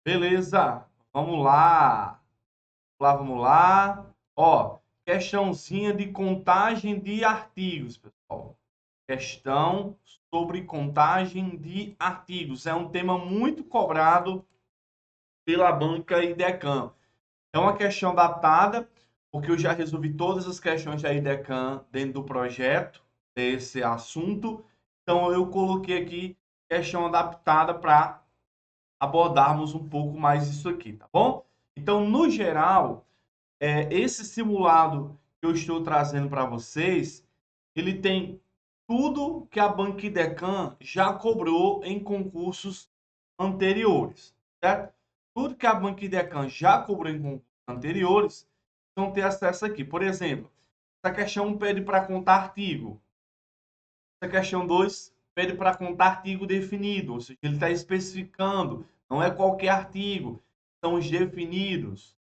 Beleza, vamos lá. Vamos lá. Ó, questãozinha de contagem de artigos, pessoal. Questão sobre contagem de artigos. É um tema muito cobrado pela banca IDECAM. É uma questão datada, porque eu já resolvi todas as questões da IDECAM dentro do projeto desse assunto. Então, eu coloquei aqui questão adaptada para abordarmos um pouco mais isso aqui, tá bom? Então, no geral, esse simulado que eu estou trazendo para vocês, ele tem tudo que a Banquidecan já cobrou em concursos anteriores, certo? Tudo que a Banquidecan já cobrou em concursos anteriores, vão ter acesso aqui. Por exemplo, essa questão 1 pede para contar artigo. Essa questão 2 pede para contar artigo definido, ou seja, ele está especificando, não é qualquer artigo, são os definidos.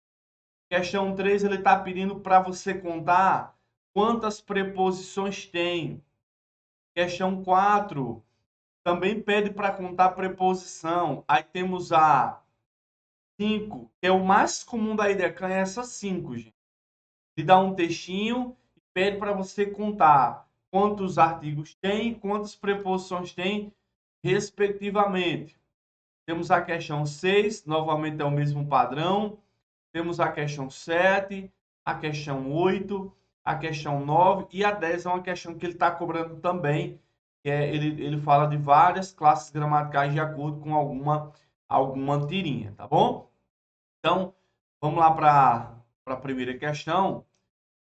Questão 3 ele está pedindo para você contar quantas preposições tem. Questão 4 também pede para contar preposição. Aí temos a 5, que é o mais comum da IDECAN, é essa 5, gente. Ele dá um textinho e pede para você contar quantos artigos tem, quantas preposições tem, respectivamente. Temos a questão 6, novamente é o mesmo padrão. Temos a questão 7, a questão 8, a questão 9 e a 10 é uma questão que ele está cobrando também. Ele fala de várias classes gramaticais de acordo com alguma tirinha, tá bom? Então, vamos lá para a primeira questão.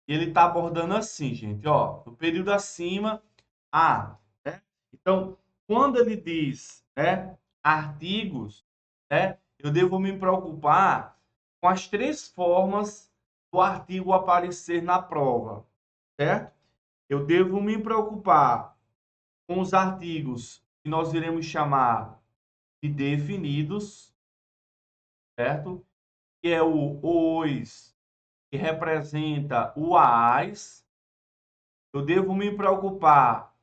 Ele está abordando assim, gente, ó, no período acima, né? Então, quando ele diz, né, artigos, né, eu devo me preocupar com as três formas do artigo aparecer na prova, certo? Eu devo me preocupar com os artigos que nós iremos chamar de definidos, certo? Que é o os, que representa o as. Eu devo me preocupar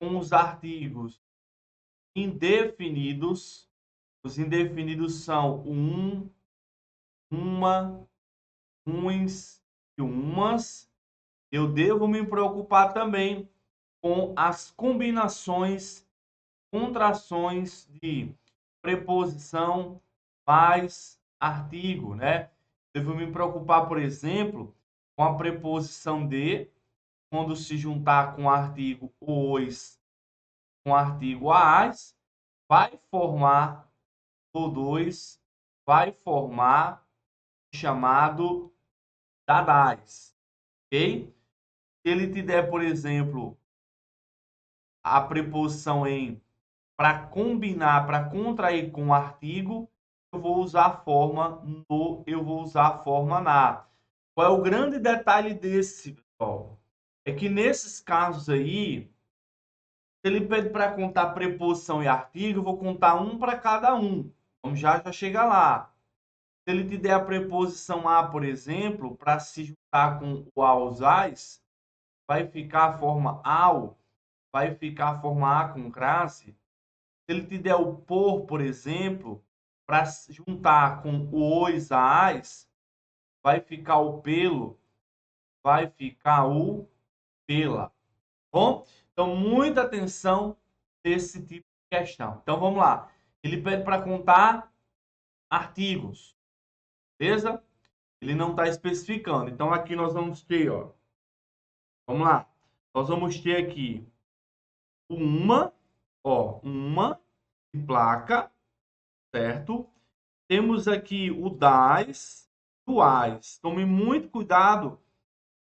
com os artigos indefinidos. Os indefinidos são o uma, uns e umas. Eu devo me preocupar também com as combinações, contrações de preposição mais artigo, né? Devo me preocupar, por exemplo, com a preposição de, quando se juntar com o artigo os, com o artigo as, vai formar o dois, vai formar chamado dadais, ok? Se ele te der, por exemplo, a preposição em para combinar, para contrair com o artigo, eu vou usar a forma no, eu vou usar a forma na. Qual é o grande detalhe desse, pessoal? É que nesses casos aí, se ele pede para contar preposição e artigo, eu vou contar um para cada um. Vamos já chegar lá. Se ele te der a preposição a, por exemplo, para se juntar com o ausais, vai ficar a forma ao, vai ficar a forma a com crase. Se ele te der o por exemplo, para juntar com o os, a as, vai ficar o pelo, vai ficar o pela. Bom? Então, muita atenção nesse tipo de questão. Então, vamos lá. Ele pede para contar artigos, beleza? Ele não está especificando. Então, aqui nós vamos ter, ó. Vamos lá. Nós vamos ter aqui uma, ó, uma de placa, certo? Temos aqui o das e o as. Tome muito cuidado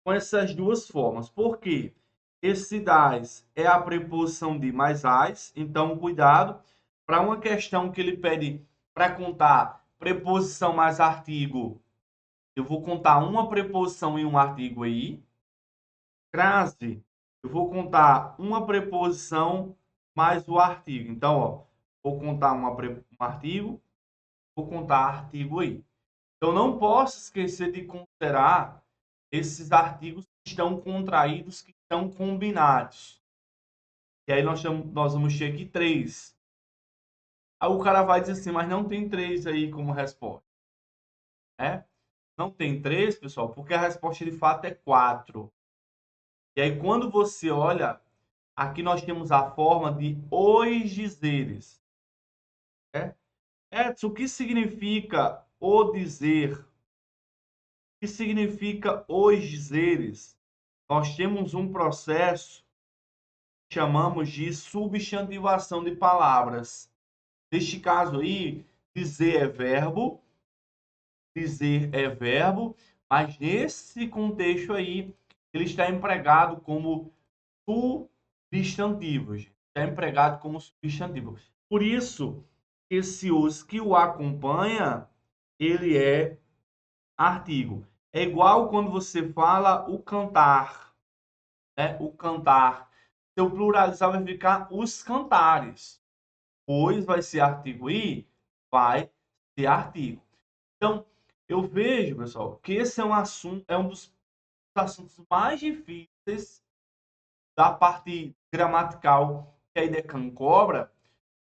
com essas duas formas. Por quê? Esse das é a preposição de mais as, então cuidado. Para uma questão que ele pede para contar preposição mais artigo, eu vou contar uma preposição e um artigo aí. Crase, eu vou contar uma preposição mais o artigo. Então, ó, vou contar um artigo, vou contar artigo aí. Eu não posso esquecer de considerar esses artigos que estão contraídos, que estão combinados. E aí nós vamos ter aqui três. Aí o cara vai dizer assim, mas não tem 3 aí como resposta. É? Não tem 3, pessoal, porque a resposta de fato é 4. E aí, quando você olha, aqui nós temos a forma de os dizeres. É? Edson, o que significa o dizer? O que significa os dizeres? Nós temos um processo que chamamos de substantivação de palavras. Neste caso aí, dizer é verbo, mas nesse contexto aí, ele está empregado como substantivo, gente. Está empregado como substantivo. Por isso, esse os que o acompanha, ele é artigo. É igual quando você fala o cantar, né? O cantar. Se eu pluralizar, vai ficar os cantares. Pois vai ser artigo e vai ser artigo. Então, eu vejo, pessoal, que esse é um assunto, é um dos assuntos mais difíceis da parte gramatical que a IDECAN cobra,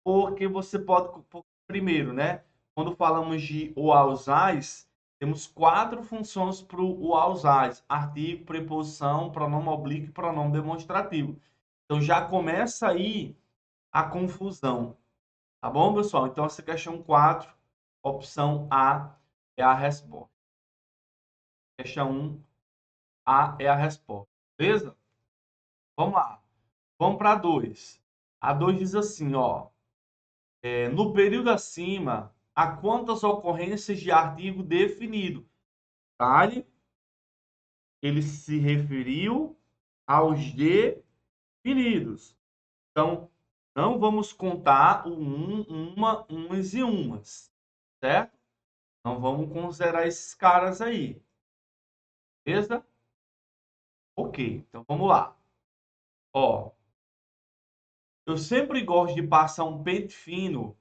porque você pode, primeiro, né? Quando falamos de o ausais, temos 4 funções para o ausais: artigo, preposição, pronome oblíquo e pronome demonstrativo. Então já começa aí a confusão, tá bom, pessoal? Então essa questão 4, opção A é a resposta. Questão 1, A é a resposta. Beleza? Vamos lá. Vamos para 2. A 2 diz assim, ó. No período acima, há quantas ocorrências de artigo definido? Detalhe, ele se referiu aos definidos. Então, não vamos contar o uns e umas, certo? Não vamos considerar esses caras aí. Beleza? Ok, então vamos lá. Ó, eu sempre gosto de passar um pente fino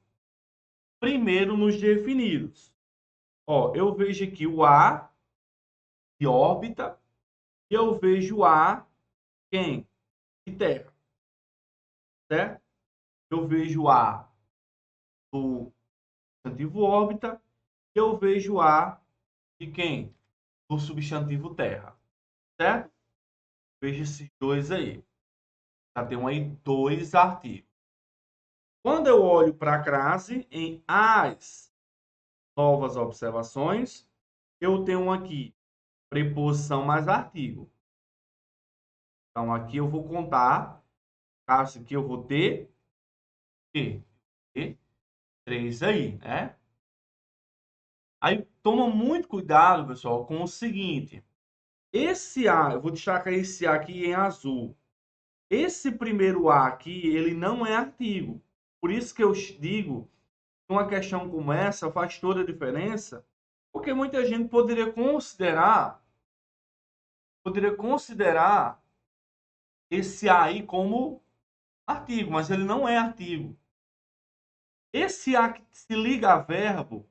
primeiro nos definidos. Ó, eu vejo aqui o A de órbita e eu vejo o A quem? De terra, certo? Eu vejo o A do substantivo órbita e eu vejo o A de quem? Do substantivo terra, certo? Veja esses dois aí. Já tem aí 2 artigos. Quando eu olho para a crase em as novas observações, eu tenho aqui preposição mais artigo. Então, aqui eu vou contar, caso aqui eu vou ter, quê? 3 aí, né? Aí, toma muito cuidado, pessoal, com o seguinte. Esse A, eu vou destacar esse A aqui em azul. Esse primeiro A aqui, ele não é artigo. Por isso que eu digo que uma questão como essa faz toda a diferença, porque muita gente poderia considerar esse A aí como artigo, mas ele não é artigo. Esse A que se liga a verbo,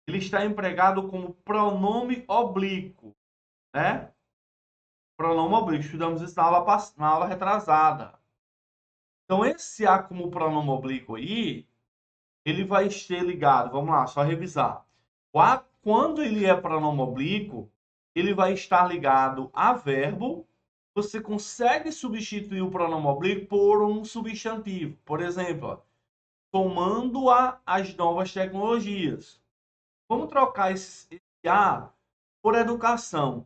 ele está empregado como pronome oblíquo, né? Pronome oblíquo. Estudamos isso na aula retrasada. Então, esse A como pronome oblíquo aí, ele vai ser ligado, vamos lá, só revisar. O A, quando ele é pronome oblíquo, ele vai estar ligado a verbo. Você consegue substituir o pronome oblíquo por um substantivo. Por exemplo, ó, tomando as novas tecnologias. Vamos trocar esse A por educação.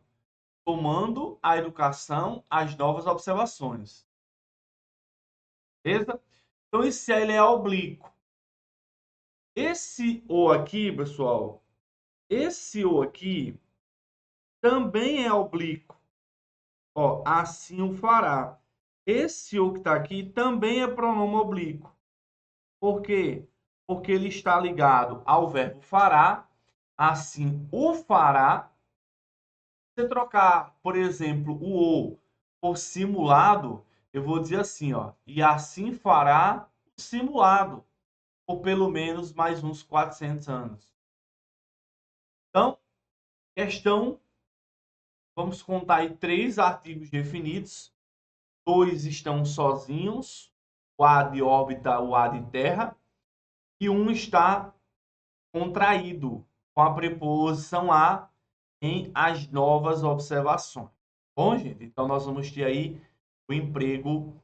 Tomando a educação, as novas observações. Beleza? Então, esse A ele é oblíquo. Esse O aqui, pessoal, esse O aqui também é oblíquo. Ó, assim o fará. Esse O que está aqui também é pronome oblíquo. Por quê? Porque ele está ligado ao verbo fará, assim o fará. Se você trocar, por exemplo, o por simulado, eu vou dizer assim, ó, e assim fará o simulado, por pelo menos mais uns 400 anos. Então, questão, vamos contar aí 3 artigos definidos, 2 estão sozinhos, o A de órbita, o A de terra, e um está contraído com a preposição a em as novas observações. Bom, gente? Então, nós vamos ter aí o emprego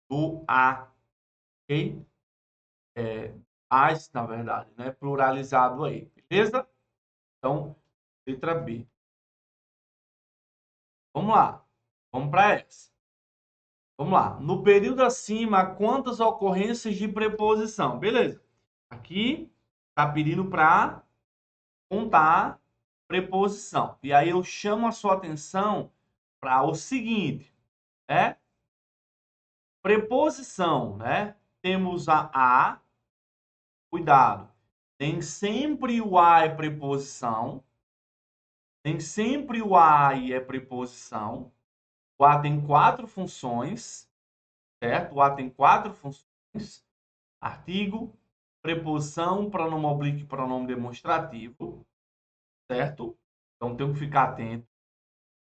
do a, ok? As, na verdade, né? Pluralizado aí, beleza? Então, letra B. Vamos lá. Vamos para essa. Vamos lá. No período acima, quantas ocorrências de preposição? Beleza. Aqui está pedindo para contar preposição. E aí eu chamo a sua atenção para o seguinte, preposição, né? Temos a, cuidado, nem sempre o a é preposição, nem sempre o a é preposição. O a tem 4 funções, certo? O a tem 4 funções: artigo, preposição, pronome oblíquo, pronome demonstrativo, certo? Então tem que ficar atento.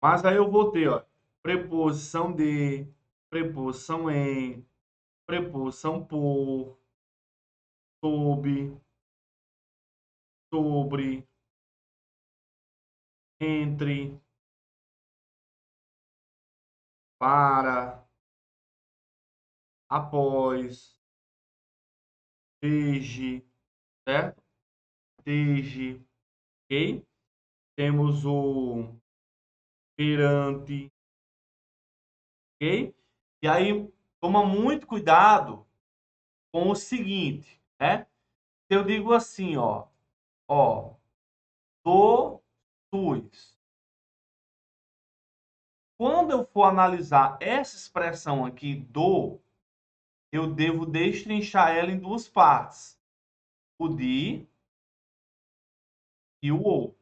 Mas aí eu vou ter, ó, preposição de, preposição em, preposição por, sob, sobre, entre, para, após, desde, certo? Desde, ok? Temos o perante, ok? E aí, toma muito cuidado com o seguinte, né? Se eu digo assim, ó, do, tus. Quando eu for analisar essa expressão aqui, do, eu devo destrinchar ela em duas partes: o de e o ou.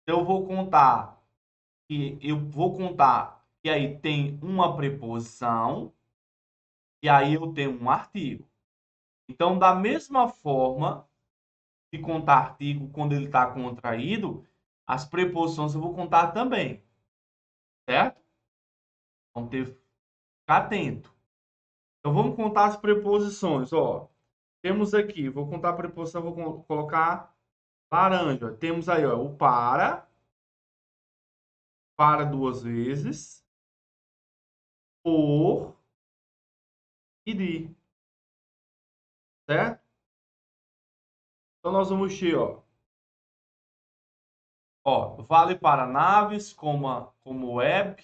Então, eu vou contar que aí tem uma preposição e aí eu tenho um artigo. Então, da mesma forma de contar artigo quando ele está contraído, as preposições eu vou contar também, certo? Então, ficar atento. Então, vamos contar as preposições, ó. Temos aqui, vou contar a preposição, vou colocar laranja. Temos aí, ó, o para duas vezes, por e de, certo? Então, nós vamos ter, vale para naves como web,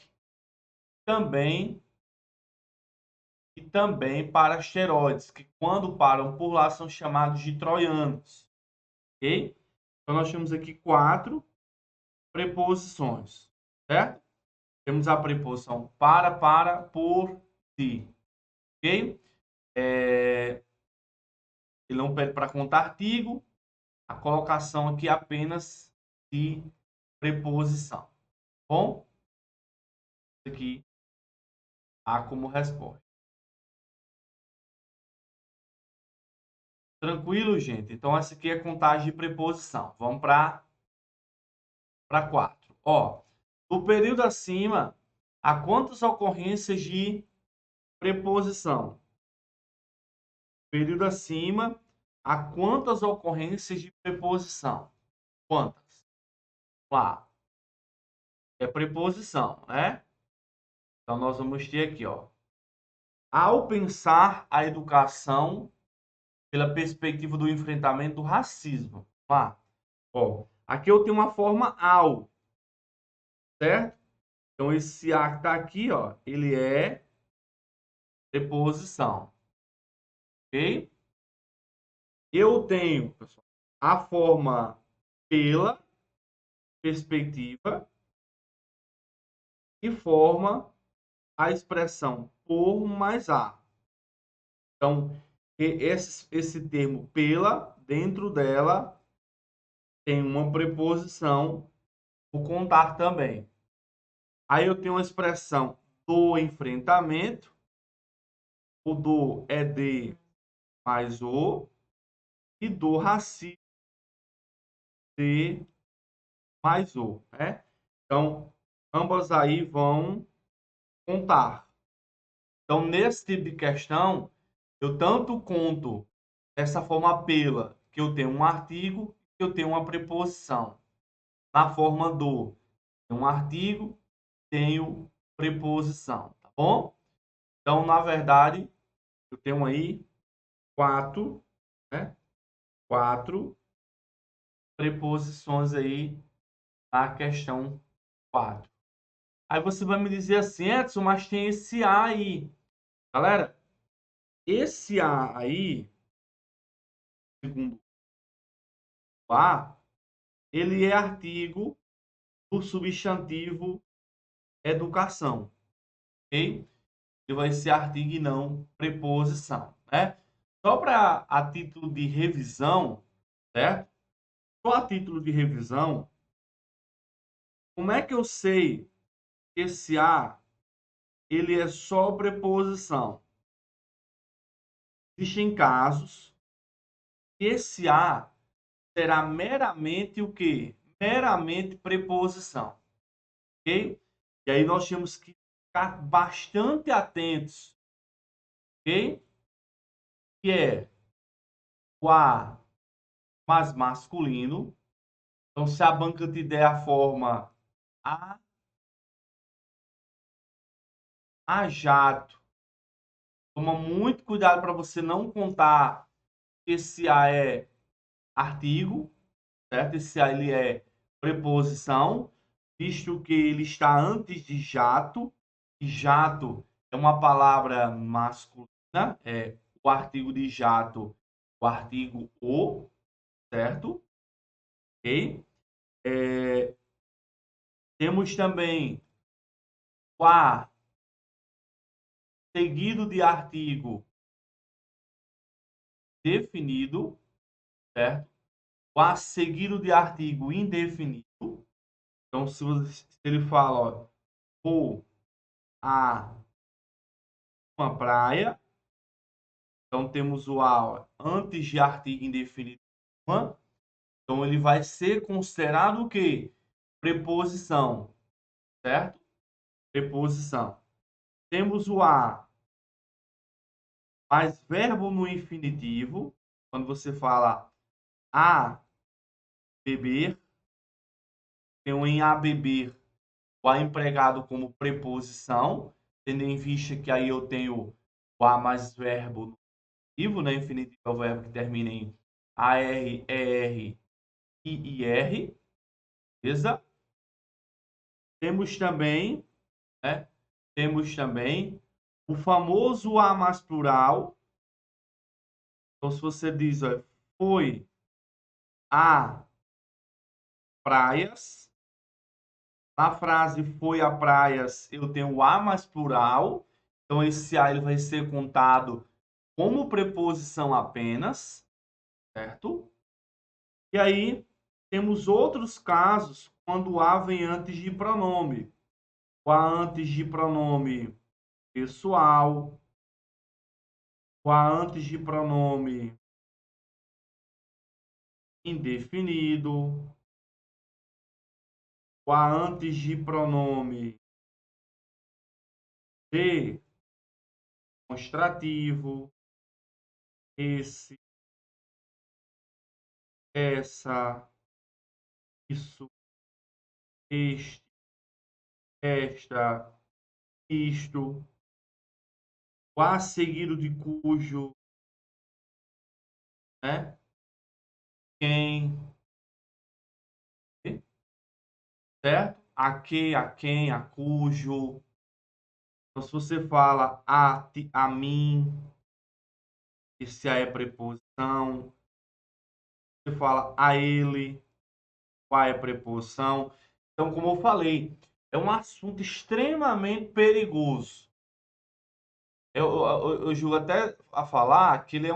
também e também para asteroides, que quando param por lá são chamados de troianos, ok? Então, nós temos aqui 4 preposições, certo? Temos a preposição para, por, de, ok? Ele não pede para contar artigo, a colocação aqui é apenas de preposição. Bom, aqui há como resposta. Tranquilo, gente? Então, essa aqui é contagem de preposição. Vamos para 4. No período acima, há quantas ocorrências de preposição? Período acima, há quantas ocorrências de preposição? Quantas? Lá. É preposição, né? Então, nós vamos ter aqui, Ao pensar a educação pela perspectiva do enfrentamento do racismo. Lá. Aqui eu tenho uma forma ao, certo? Então, esse a que está aqui, ele é preposição, ok? Eu tenho, pessoal, a forma pela perspectiva e forma a expressão por mais a. Então, esse termo pela, dentro dela, tem uma preposição, o contar também. Aí eu tenho a expressão do enfrentamento, o do é de mais o, e do racismo de mais o, né? Então, ambas aí vão contar. Então, nesse tipo de questão, eu tanto conto Dessa forma pela, que eu tenho um artigo, que eu tenho uma preposição. Na forma do, um artigo, tenho preposição, tá bom? Então, na verdade, eu tenho aí 4, né? 4 preposições aí na questão 4. Aí você vai me dizer assim, Edson, mas tem esse A aí. Galera, esse A aí, segundo o A, ele é artigo do substantivo educação, ok? Ele vai ser artigo e não preposição, né? Só para a título de revisão, certo? Só a título de revisão, como é que eu sei que esse A ele é só preposição? Existem casos que esse A será meramente o quê? Meramente preposição, ok? E aí nós temos que ficar bastante atentos, ok? Que é o A mais masculino. Então, se a banca te der a forma a jato, toma muito cuidado para você não contar que esse A é artigo, certo? Esse A ele é preposição, visto que ele está antes de jato, e jato é uma palavra masculina, é o artigo de jato, o artigo o, certo? Ok? Temos também o a seguido de artigo definido, certo? O a seguido de artigo indefinido. Então, se ele fala, ó, vou a uma praia, então temos o a ó, antes de artigo indefinido, uma. Então, ele vai ser considerado o quê? Preposição, certo? Preposição. Temos o a mais verbo no infinitivo, quando você fala a beber, tem um em a beber, o a empregado como preposição, tendo em vista que aí eu tenho o a mais verbo no infinitivo, né? Infinitivo é o verbo que termina em AR, ER, IR, beleza? Temos também, né? Temos também o famoso a mais plural. Então, se você diz, ó, foi a praias, na frase foi a praias, eu tenho o a mais plural. Então, esse a ele vai ser contado como preposição apenas, certo? E aí, temos outros casos quando o a vem antes de pronome. O a antes de pronome pessoal, o a antes de pronome indefinido, o a antes de pronome demonstrativo, esse, essa, isso, este, esta, isto, o a seguido de cujo, né? Quem, certo? A que, a quem, a cujo. Então, se você fala a mim, esse a é preposição. Você fala a ele, o a é preposição. Então, como eu falei, é um assunto extremamente perigoso. Eu julgo até a falar que ele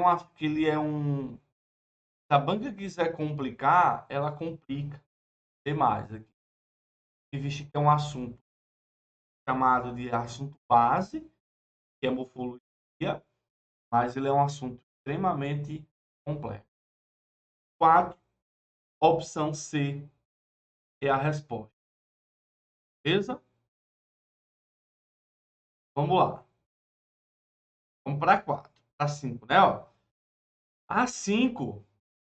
é um. Se a banca quiser complicar, ela complica demais aqui. Visto que é um assunto chamado de assunto base, que é morfologia, mas ele é um assunto extremamente complexo. 4, opção C é a resposta. Beleza? Vamos lá. Vamos para 4. Para 5, né? Ó. A 5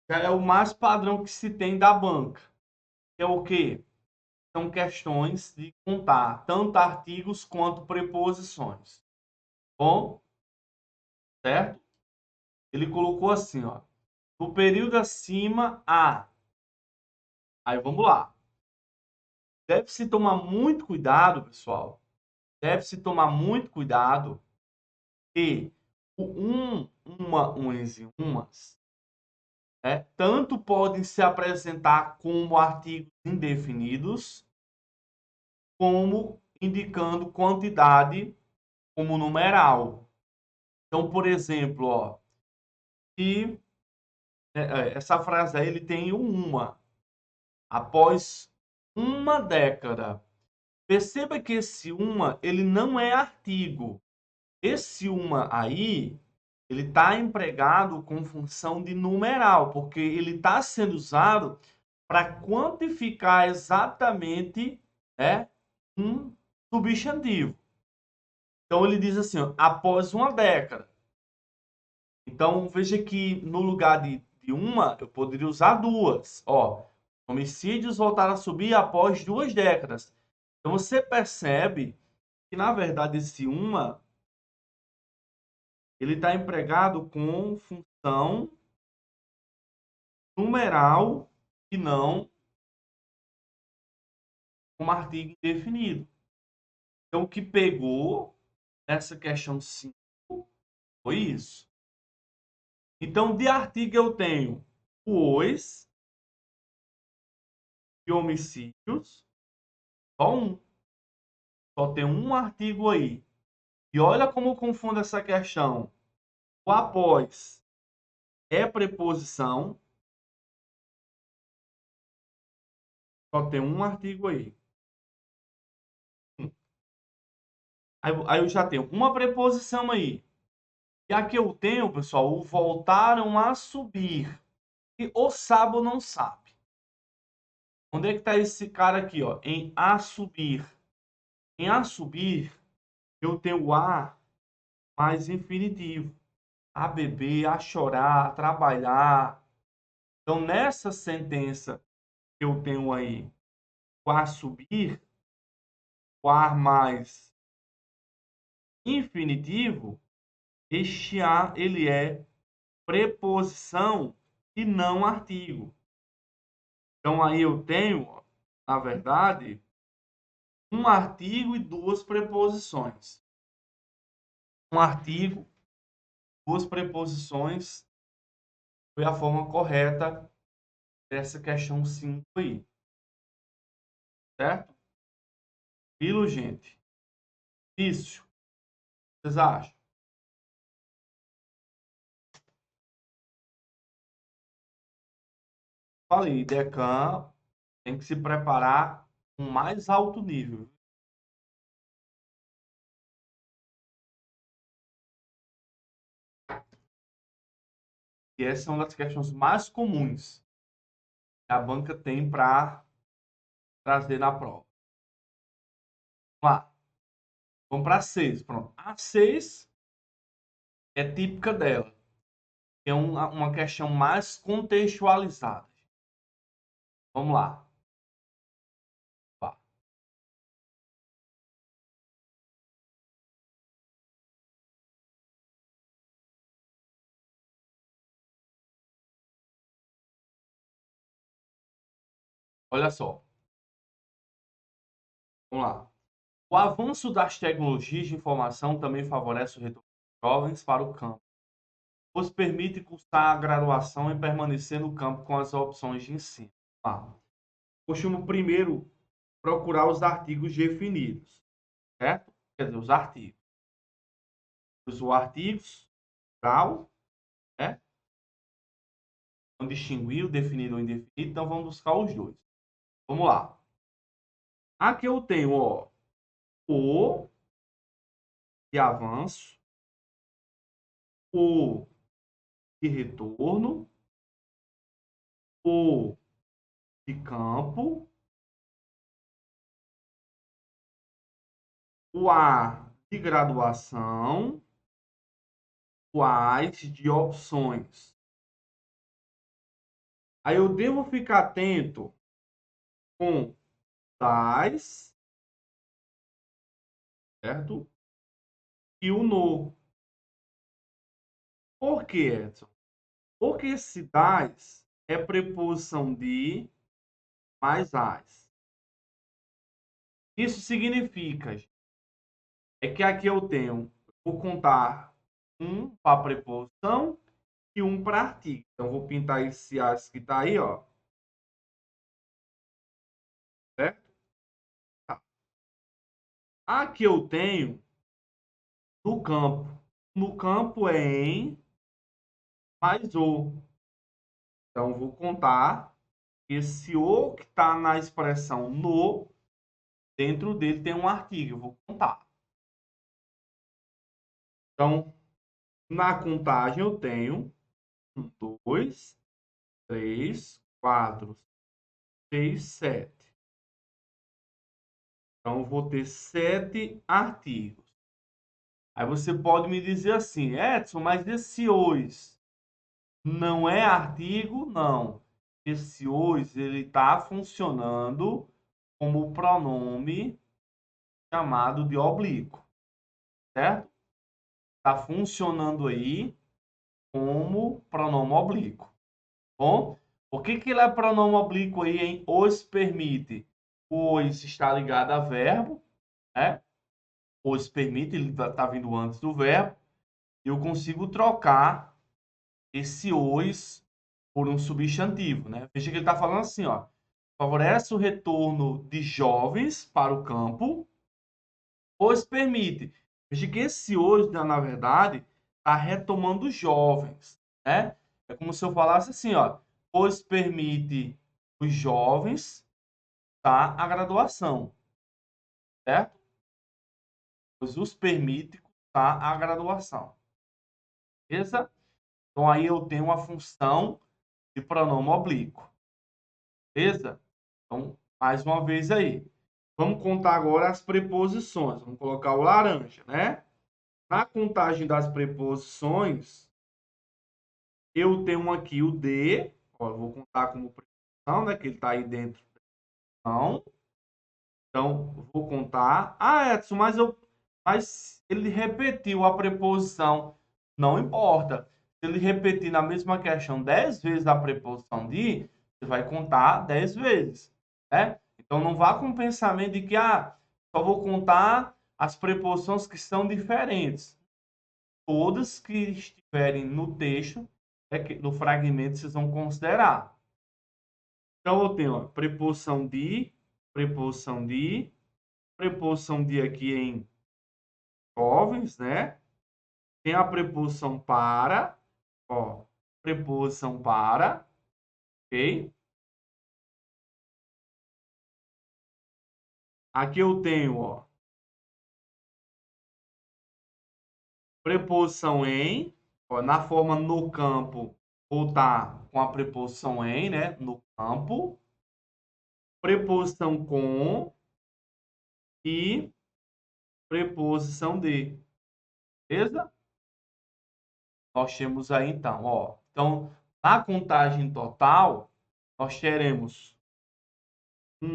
já é o mais padrão que se tem da banca. Que é o quê? São questões de contar tanto artigos quanto preposições. Bom, certo? Ele colocou assim, ó. No período acima, a. Aí vamos lá. Deve-se tomar muito cuidado, pessoal. Deve-se tomar muito cuidado que o uns e umas, né, tanto podem se apresentar como artigos indefinidos, como indicando quantidade como numeral. Então, por exemplo, ó, que essa frase aí ele tem uma após uma década. Perceba que esse uma ele não é artigo. Esse uma aí ele está empregado com função de numeral, porque ele está sendo usado para quantificar exatamente, né, um substantivo. Então ele diz assim, ó, após uma década. Então veja que no lugar de uma, eu poderia usar duas. Ó, homicídios voltaram a subir após 2 décadas. Então você percebe que na verdade esse uma ele está empregado com função numeral e não como artigo indefinido. Então, o que pegou nessa questão 5 foi isso. Então, de artigo eu tenho os e homicídios, só um. Só tem um artigo aí. E olha como confundo essa questão. O após é preposição, só tem um artigo aí. Aí eu já tenho uma preposição aí. E aqui eu tenho, pessoal, o voltaram a subir. E o sabe ou não sabe. Onde é que está esse cara aqui, ó? Em a subir. Em a subir, eu tenho o a mais infinitivo. A beber, a chorar, a trabalhar. Então, nessa sentença que eu tenho aí, o a subir, o a mais infinitivo, este a, ele é preposição e não artigo. Então, aí eu tenho, na verdade, um artigo e duas preposições. Um artigo, duas preposições, foi a forma correta dessa questão 5 aí. Certo? Tranquilo, gente? Difícil. Vocês acham? Falei, Decan tem que se preparar com mais alto nível. E essa é uma das questões mais comuns que a banca tem para trazer na prova. Vamos lá. Vamos para a 6. Pronto. A 6 é típica dela. É uma questão mais contextualizada. Vamos lá. Vá. Olha só. Vamos lá. O avanço das tecnologias de informação também favorece o retorno de jovens para o campo, pois permite cursar a graduação e permanecer no campo com as opções de ensino. Ah, costumo primeiro procurar os artigos definidos, certo? Quer dizer, os artigos. Os artigos, plural, né? Não distinguir o definido ou indefinido, então vamos buscar os dois. Vamos lá. Aqui eu tenho, ó, o de avanço, o de retorno, o de campo, o A de graduação, o AS de opções. Aí eu devo ficar atento com das, certo? E o no. Por quê, Edson? Porque esse das é preposição de mais as. Isso significa é que aqui eu tenho, vou contar um para a preposição e um para artigo. Então, vou pintar esse as que está aí, ó. Certo? Tá. Aqui eu tenho no campo. No campo é em mais o. Então, vou contar esse o que está na expressão no, dentro dele tem um artigo. Eu vou contar. Então, na contagem eu tenho 1, 2, 3, 4, 6, 7. Então, eu vou ter 7 artigos. Aí você pode me dizer assim, Edson, mas esse os não é artigo? Não. Esse os, ele está funcionando como pronome chamado de oblíquo, certo? Está funcionando aí como pronome oblíquo. Bom, por que ele é pronome oblíquo aí, hein? Os permite. O os está ligado a verbo, né? Os permite, ele está vindo antes do verbo. Eu consigo trocar esse os por um substantivo, né? Veja que ele está falando assim, ó. Favorece o retorno de jovens para o campo, os permite. Veja que esse hoje, na verdade, está retomando os jovens, né? É como se eu falasse assim, ó. Os permite os jovens, tá? A graduação, certo? Pois os permite, tá? A graduação. Beleza? Então aí eu tenho uma função de pronome oblíquo. Beleza? Então, mais uma vez aí. Vamos contar agora as preposições. Vamos colocar o laranja, né? Na contagem das preposições, eu tenho aqui o de, ó, eu vou contar como preposição, né? Que ele está aí dentro. Não. Então, vou contar. Ah, Edson, mas ele repetiu a preposição. Não importa. Se ele repetir na mesma questão 10 vezes a preposição de, você vai contar 10 vezes, né? Então, não vá com o pensamento de que, só vou contar as preposições que são diferentes. Todas que estiverem no texto, no fragmento, vocês vão considerar. Então, eu tenho a preposição de, preposição de, preposição de aqui em jovens, né? Tem a preposição para, ó, preposição para, ok? Aqui eu tenho, ó, preposição em, ó, na forma no campo, vou estar com a preposição em, né? No campo. Preposição com e preposição de, beleza? Nós temos aí então, ó. Então, na contagem total, nós teremos 1,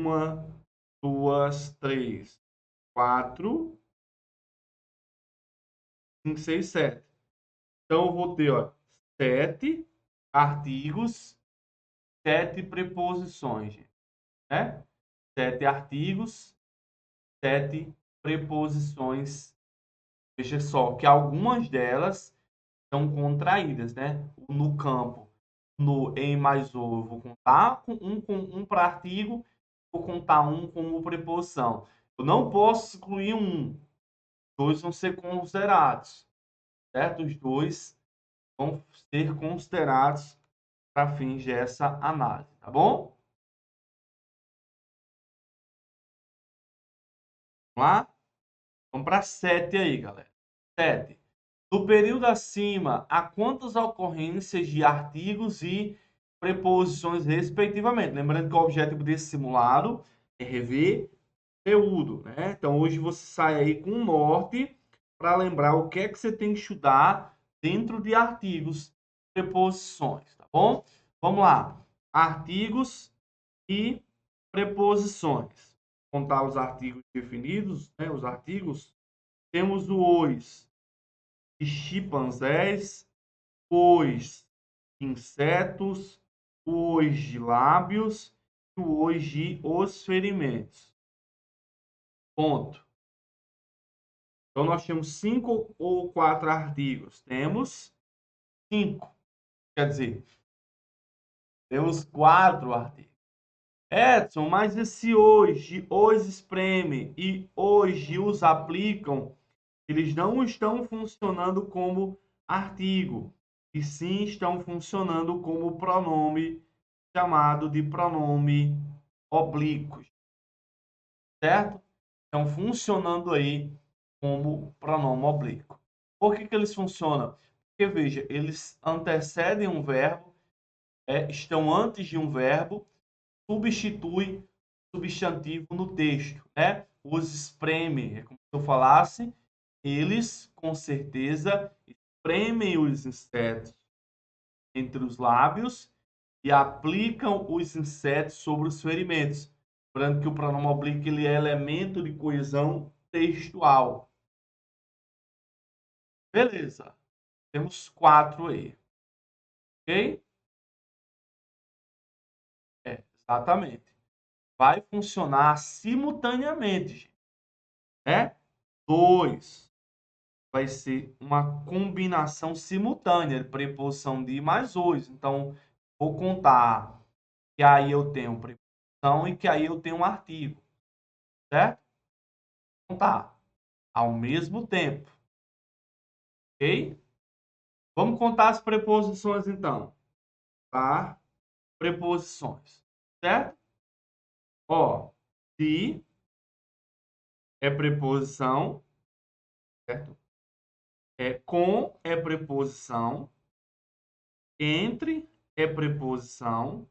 2, 3, 4, 5, 6, 7. Então, eu vou ter, ó, 7 artigos, 7 preposições, né? 7 artigos, 7 preposições. Veja só que algumas delas são contraídas, né? No campo, no em mais o, eu vou contar com um para artigo, vou contar um como preposição. Eu não posso excluir um. Dois vão ser considerados, certo? Os dois vão ser considerados para fins dessa análise, tá bom? Vamos lá? Vamos para 7 aí, galera. 7. No período acima, há quantas ocorrências de artigos e preposições, respectivamente? Lembrando que o objetivo desse simulado é rever conteúdo, né? Então, hoje você sai aí com um norte para lembrar o que é que você tem que estudar dentro de artigos, preposições, tá bom? Vamos lá. artigos e preposições. Contar os artigos definidos, né? Os artigos. Temos o os de chimpanzés, os de insetos, os de lábios e os de os ferimentos. Ponto. Então, nós temos 5 ou 4 artigos. Temos 5. Quer dizer, temos 4 artigos. Edson, mas esse hoje, os espreme e hoje os aplicam, eles não estão funcionando como artigo, e sim estão funcionando como pronome, chamado de pronome oblíquo, certo? Estão funcionando aí como pronome oblíquo. Por que eles funcionam? Porque, veja, eles antecedem um verbo, estão antes de um verbo, substitui substantivo no texto, né? Os espreme, é como se eu falasse, eles com certeza espremem os insetos entre os lábios e aplicam os insetos sobre os ferimentos. Lembrando que o pronome oblíquo ele é elemento de coesão textual. Beleza. Temos 4 aí. Ok? Exatamente. Vai funcionar simultaneamente, gente, né? 2 vai ser uma combinação simultânea de preposição de mais os. Então, vou contar que aí eu tenho preposição e que aí eu tenho um artigo, certo? Vou contar ao mesmo tempo, ok? Vamos contar as preposições, então. Tá? Preposições, certo? Ó, de é preposição, certo? Com é preposição, entre é preposição,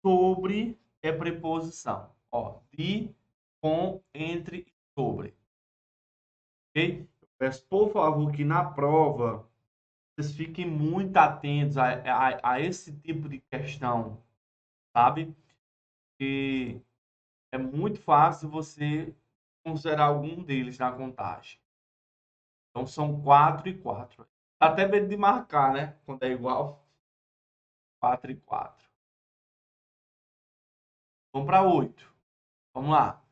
sobre é preposição. Ó, de, com, entre e sobre. Ok? Eu peço, por favor, que na prova vocês fiquem muito atentos a esse tipo de questão, sabe? E é muito fácil você considerar algum deles na contagem. Então, são 4 e 4. Dá até medo de marcar, né? Quando é igual. 4 e 4. Vamos para 8. Vamos lá.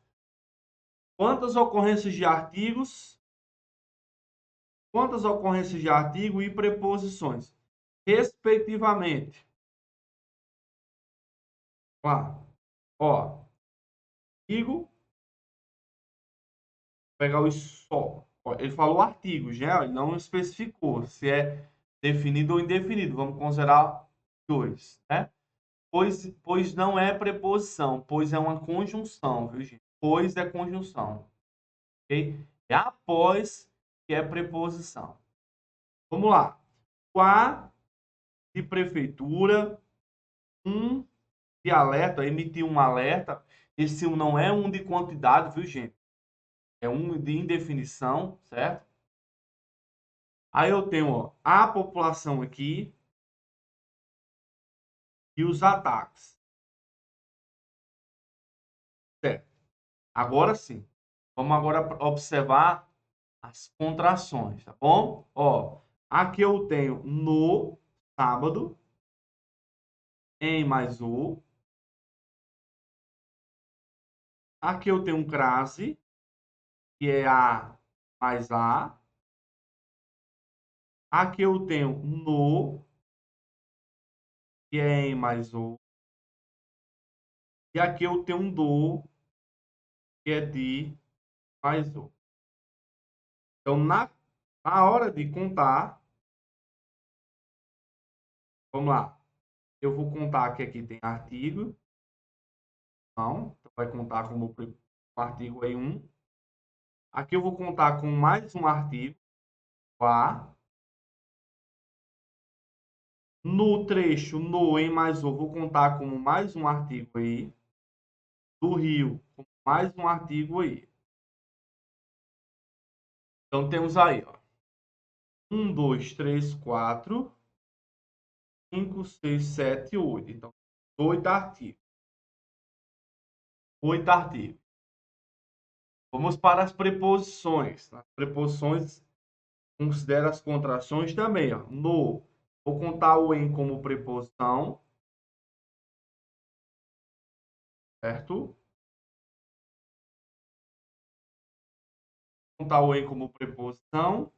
Quantas ocorrências de artigos? Quantas ocorrências de artigo e preposições, respectivamente? Vamos lá. Ó, artigo, vou pegar os só. Ó, ele falou artigos, né? Ele não especificou se é definido ou indefinido. Vamos considerar dois, né? Pois não é preposição, pois é uma conjunção, viu, gente? Pois é conjunção, ok? É após que é preposição. Vamos lá. Qua de prefeitura, um de alerta, emitir um alerta. Esse um não é um de quantidade, viu, gente? É um de indefinição, certo? Aí eu tenho, ó, a população aqui e os ataques. Certo. Agora sim. Vamos agora observar as contrações, tá bom? Ó, aqui eu tenho no sábado, em mais o. Aqui eu tenho um crase, que é a mais a. Aqui eu tenho no, que é em mais o. E aqui eu tenho um do, que é de mais o. Então, na hora de contar, vamos lá. Eu vou contar que aqui tem artigo. Não, então vai contar como o artigo aí um. Aqui eu vou contar com mais um artigo, a. No trecho, no, em mais o, vou contar como mais um artigo aí. Do Rio, com mais um artigo aí. Então, temos aí, ó. 1, 2, 3, 4, 5, 6, 7, 8. Então, 8 artigos. 8 artigos. Vamos para as preposições. As preposições considera as contrações também. Ó. No, vou contar o em como preposição. Certo? Vou contar o em como preposição.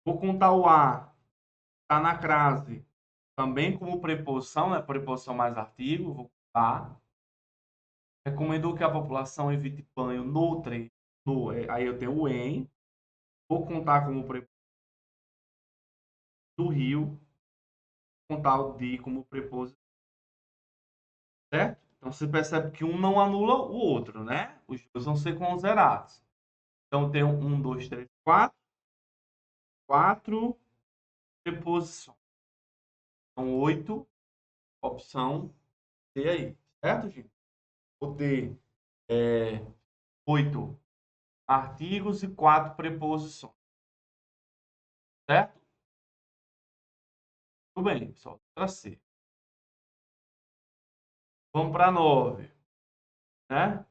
Vou contar o a. Está na crase. Também como preposição, né? Preposição mais artigo. Vou contar. Recomendou que a população evite banho no trecho. Aí eu tenho o em. Vou contar como preposição do rio. Vou contar o de como preposição. Certo? Então você percebe que um não anula o outro, né? Os dois vão ser considerados. Então tem 1, 2, 3, 4. 4 preposições. Então 8, opção C aí. Certo, gente? Vou ter 8 artigos e 4 preposições. Certo? Tudo bem, pessoal. Letra C. Vamos para 9. Né?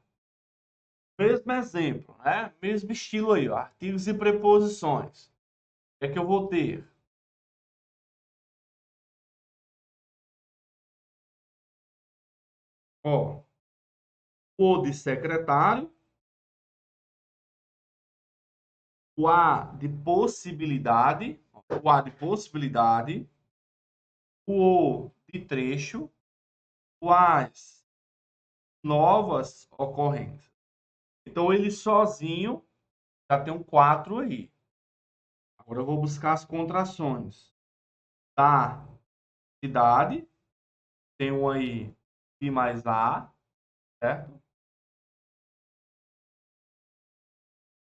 Mesmo exemplo, né? Mesmo estilo aí, ó. Artigos e preposições. O que é que eu vou ter? Ó, o de secretário, o a de possibilidade, o a de possibilidade, o de trecho, o as novas ocorrências. Então, ele sozinho já tem um 4 aí. Agora eu vou buscar as contrações da cidade. Tenho aí I mais A, certo?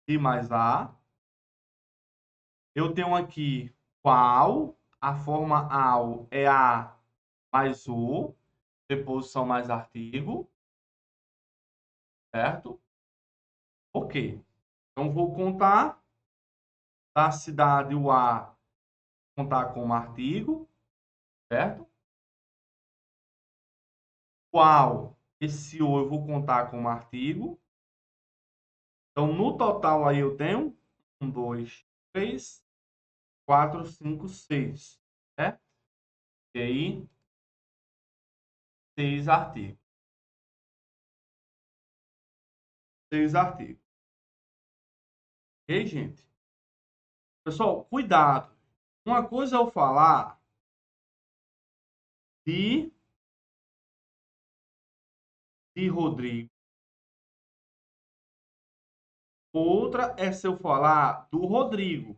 I mais A. Eu tenho aqui qual. A forma ao é A mais O. Preposição mais artigo. Certo? Ok. Então, vou contar da cidade o A, contar como artigo. Certo? Qual, esse O eu vou contar como artigo. Então, no total aí eu tenho 1, 2, 3, 4, 5, 6. Né? E aí, 6 artigos. 6 artigos. Ok, gente? Pessoal, cuidado. Uma coisa é eu falar de, de Rodrigo. Outra é se eu falar do Rodrigo.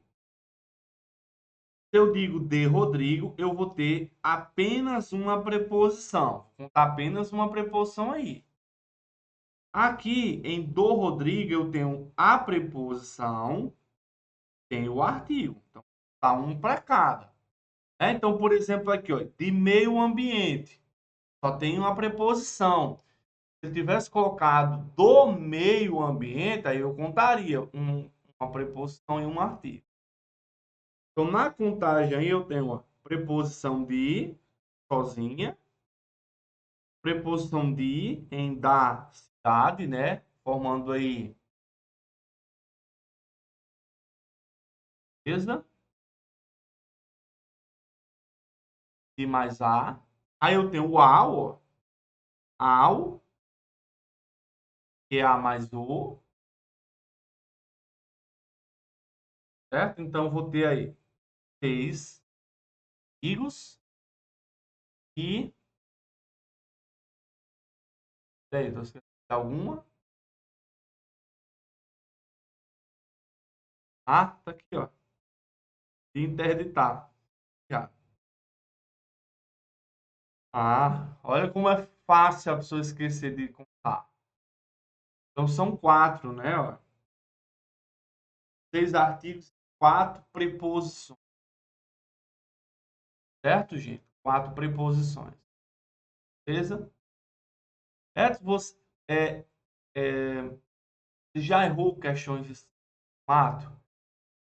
Se eu digo de Rodrigo, eu vou ter apenas uma preposição. Vou contar apenas uma preposição aí. Aqui em do Rodrigo eu tenho a preposição, tenho o artigo. Então, tá um para cada. Então, por exemplo, aqui, ó, de meio ambiente, só tem uma preposição. Se eu tivesse colocado do meio ambiente, aí eu contaria uma preposição e um artigo. Então, na contagem aí eu tenho a preposição de, sozinha, preposição de em da cidade, né? Formando aí, beleza? De mais a. Aí eu tenho o ao, ó. Ao, que é a mais o, certo? Então, eu vou ter aí 6 artigos e... Peraí, estou esquecendo de alguma? Ah, tá aqui, ó. Interditar. Já. Ah, olha como é fácil a pessoa esquecer de contar. Então, são 4, né? Ó. 6 artigos, 4 preposições. Certo, gente? 4 preposições. Beleza? Você, é, é, você já errou questões de formato?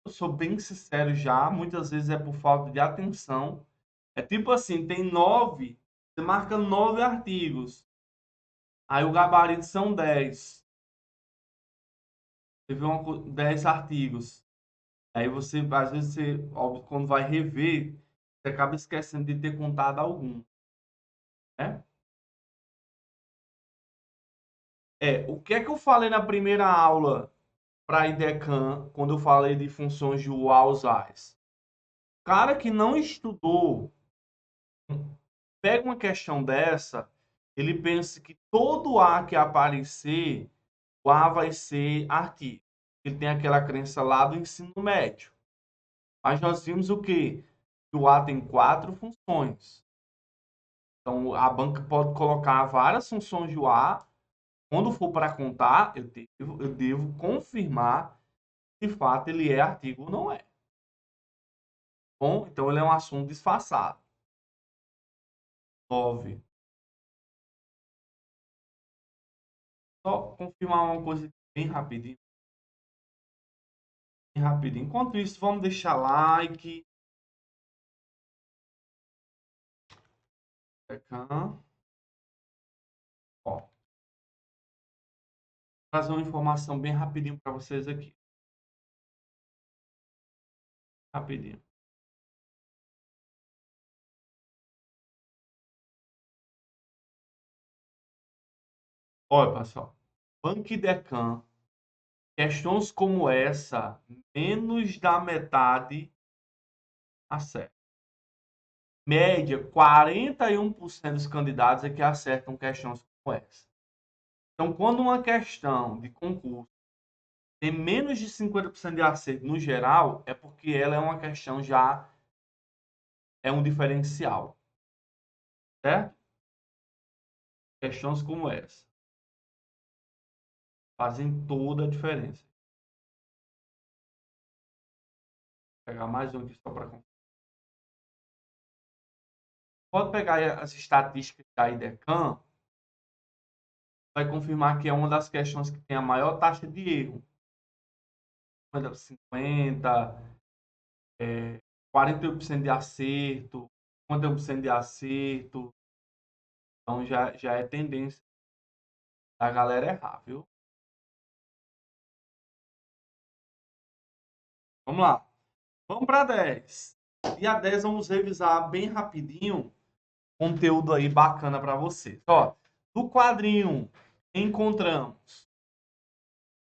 Eu sou bem sincero já, muitas vezes é por falta de atenção. É tipo assim, tem 9 Você marca 9 artigos. Aí o gabarito são 10. Você vê 10 artigos. Aí você, às vezes, óbvio, quando vai rever, você acaba esquecendo de ter contado algum, né? O que é que eu falei na primeira aula para IDECAN, quando eu falei de funções de UAS? Cara que não estudou, pega uma questão dessa, ele pensa que todo A que aparecer, o A vai ser artigo. Ele tem aquela crença lá do ensino médio. Mas nós vimos o quê? Que o A tem 4 funções. Então, a banca pode colocar várias funções de A. Quando for para contar, eu devo confirmar se de fato ele é artigo ou não é. Bom, então ele é um assunto disfarçado. 9. Só confirmar uma coisa bem rapidinho. Bem rapidinho. Enquanto isso, vamos deixar like. Ó, trazer uma informação bem rapidinho para vocês aqui. Rapidinho. Olha, pessoal. Banquidecan, questões como essa, menos da metade acerta. Média, 41% dos candidatos é que acertam questões como essa. Então, quando uma questão de concurso tem menos de 50% de acerto no geral, é porque ela é uma questão já é um diferencial, certo? Questões como essa fazem toda a diferença. Vou pegar mais um aqui só para. Pode pegar aí as estatísticas da IDECAN, vai confirmar que é uma das questões que tem a maior taxa de erro. 50, 48% de acerto, 51% de acerto. Então já é tendência da galera errar, viu? Vamos lá. Vamos para 10. E a 10 vamos revisar bem rapidinho conteúdo aí bacana para vocês. Ó, no quadrinho encontramos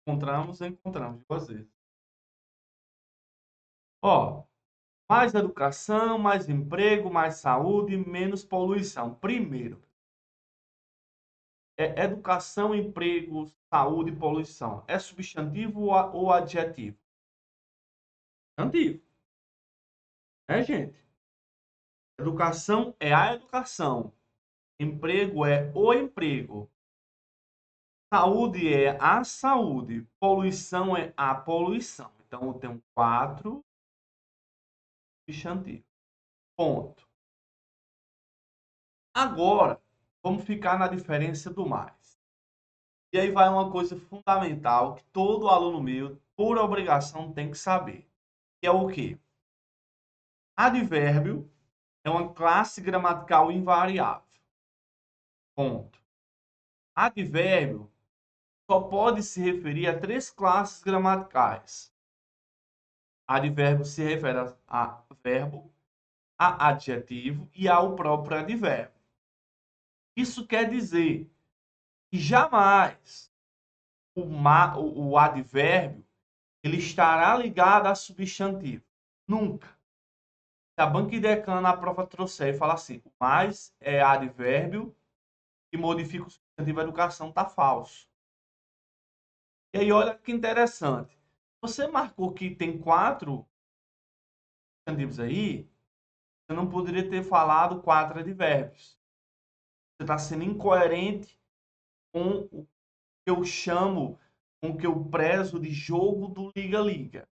de vocês. Ó, mais educação, mais emprego, mais saúde, menos poluição. Primeiro, educação, emprego, saúde e poluição. É substantivo ou adjetivo? Substantivo, né, gente? Educação é a educação. Emprego é o emprego. Saúde é a saúde. Poluição é a poluição. Então, eu tenho 4 substantivos. Ponto. Agora, vamos ficar na diferença do mais. E aí vai uma coisa fundamental que todo aluno meu, por obrigação, tem que saber. Que é o quê? Advérbio é uma classe gramatical invariável. Ponto. Advérbio só pode se referir a 3 classes gramaticais. Advérbio se refere a verbo, a adjetivo e ao próprio advérbio. Isso quer dizer que jamais o advérbio ele estará ligado a substantivo. Nunca. Se a banca decana a prova trouxer e falar assim, mas é advérbio que modifica o substantivo educação, tá falso. E aí, olha que interessante. Você marcou que tem 4 substantivos aí, você não poderia ter falado 4 advérbios. Você está sendo incoerente com o que eu chamo, com o que eu prezo de jogo do liga-liga.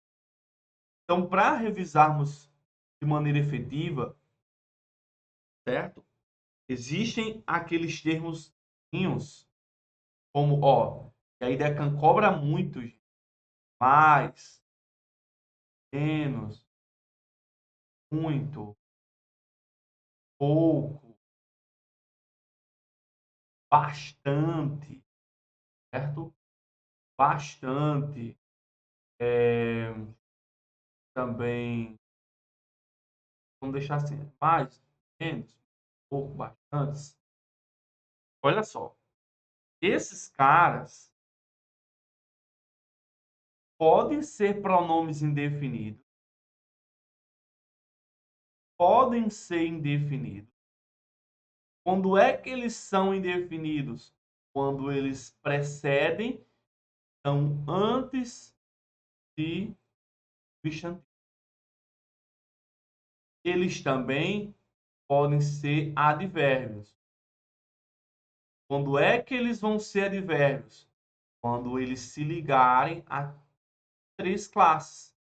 Então, para revisarmos de maneira efetiva, certo? Existem aqueles termos, como, ó, e a Idecan cobra muito, mais, menos, muito, pouco, bastante, certo? Bastante. Também, vamos deixar assim, mais, menos, pouco, bastante. Olha só, esses caras podem ser pronomes indefinidos, podem ser indefinidos. Quando é que eles são indefinidos? Quando eles precedem, estão antes de substantivo. Eles também podem ser advérbios. Quando é que eles vão ser advérbios? Quando eles se ligarem a três classes.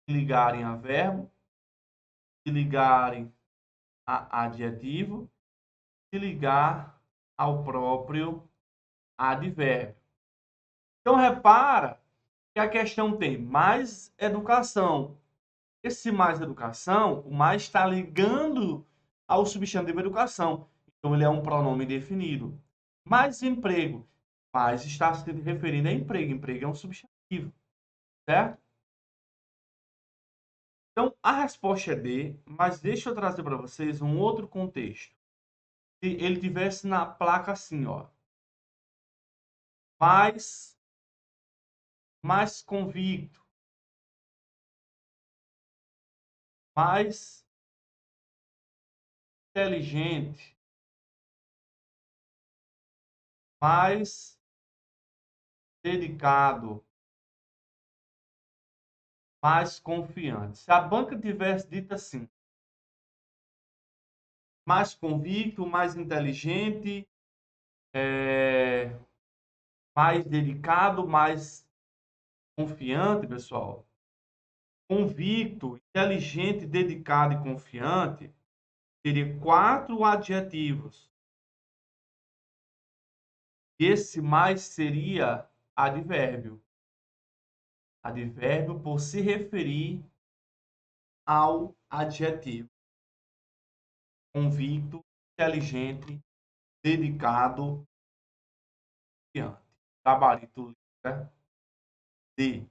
Se ligarem a verbo, se ligarem a adjetivo, se ligar ao próprio advérbio. Então, repara que a questão tem mais educação. Esse mais educação, o mais está ligando ao substantivo educação. Então, ele é um pronome definido. Mais emprego, mais está se referindo a emprego. Emprego é um substantivo, certo? Então, a resposta é D, mas deixa eu trazer para vocês um outro contexto. Se ele tivesse na placa assim, ó, mais convicto, mais inteligente, mais dedicado, mais confiante. Se a banca tivesse dito assim, mais convicto, mais inteligente, mais dedicado, mais confiante, pessoal. Convicto, inteligente, dedicado e confiante teria 4 adjetivos. Esse mais seria advérbio. Advérbio por se referir ao adjetivo. Convicto, inteligente, dedicado, confiante. Gabarito letra D.